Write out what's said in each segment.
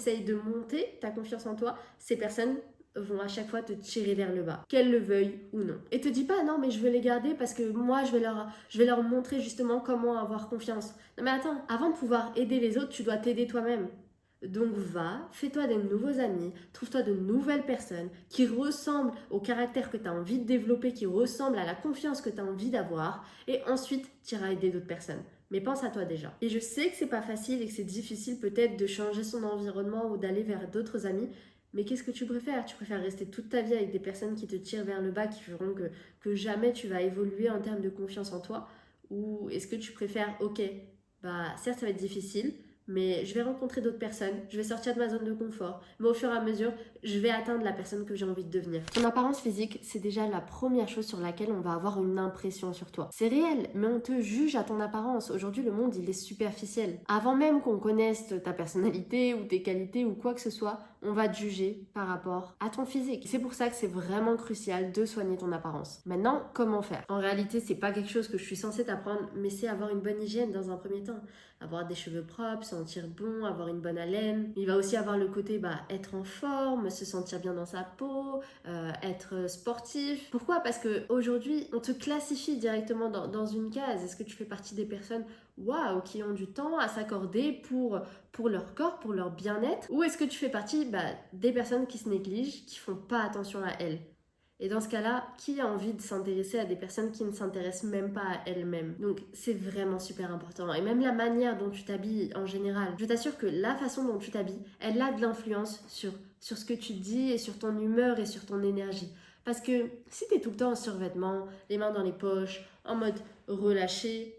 essayes de monter ta confiance en toi, ces personnes vont à chaque fois te tirer vers le bas, qu'elles le veuillent ou non. Et te dis pas non mais je veux les garder parce que moi je vais leur montrer justement comment avoir confiance. Non mais attends, avant de pouvoir aider les autres, tu dois t'aider toi-même. Donc va, fais-toi des nouveaux amis, trouve-toi de nouvelles personnes qui ressemblent au caractère que tu as envie de développer, qui ressemblent à la confiance que tu as envie d'avoir, et ensuite tu iras aider d'autres personnes. Mais pense à toi déjà. Et je sais que c'est pas facile et que c'est difficile peut-être de changer son environnement ou d'aller vers d'autres amis, mais qu'est-ce que tu préfères? Tu préfères rester toute ta vie avec des personnes qui te tirent vers le bas, qui feront que jamais tu vas évoluer en termes de confiance en toi? Ou est-ce que tu préfères, ok, bah certes ça va être difficile, mais je vais rencontrer d'autres personnes, je vais sortir de ma zone de confort, mais au fur et à mesure, je vais atteindre la personne que j'ai envie de devenir. Ton apparence physique, c'est déjà la première chose sur laquelle on va avoir une impression sur toi. C'est réel, mais on te juge à ton apparence. Aujourd'hui, le monde, il est superficiel. Avant même qu'on connaisse ta personnalité ou tes qualités ou quoi que ce soit, on va te juger par rapport à ton physique. C'est pour ça que c'est vraiment crucial de soigner ton apparence. Maintenant, comment faire? En réalité, c'est pas quelque chose que je suis censée t'apprendre, mais c'est avoir une bonne hygiène dans un premier temps. Avoir des cheveux propres, sentir bon, avoir une bonne haleine. Il va aussi avoir le côté être en forme, se sentir bien dans sa peau, être sportif. Pourquoi? Parce qu'aujourd'hui, on te classifie directement dans une case. Est-ce que tu fais partie des personnes waouh, qui ont du temps à s'accorder pour leur corps, pour leur bien-être? Ou est-ce que tu fais partie des personnes qui se négligent, qui font pas attention à elles? Et dans ce cas-là, qui a envie de s'intéresser à des personnes qui ne s'intéressent même pas à elles-mêmes? Donc c'est vraiment super important. Et même la manière dont tu t'habilles en général. Je t'assure que la façon dont tu t'habilles, elle a de l'influence sur ce que tu dis et sur ton humeur et sur ton énergie. Parce que si tu es tout le temps en survêtement, les mains dans les poches, en mode relâché,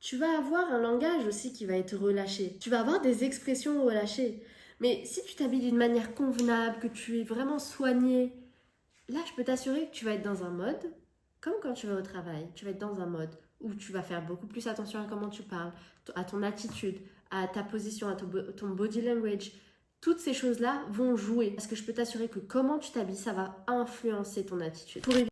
tu vas avoir un langage aussi qui va être relâché. Tu vas avoir des expressions relâchées. Mais si tu t'habilles d'une manière convenable, que tu es vraiment soigné, là, je peux t'assurer que tu vas être dans un mode, comme quand tu vas au travail, tu vas être dans un mode où tu vas faire beaucoup plus attention à comment tu parles, à ton attitude, à ta position, à ton body language. Toutes ces choses-là vont jouer. Parce que je peux t'assurer que comment tu t'habilles, ça va influencer ton attitude.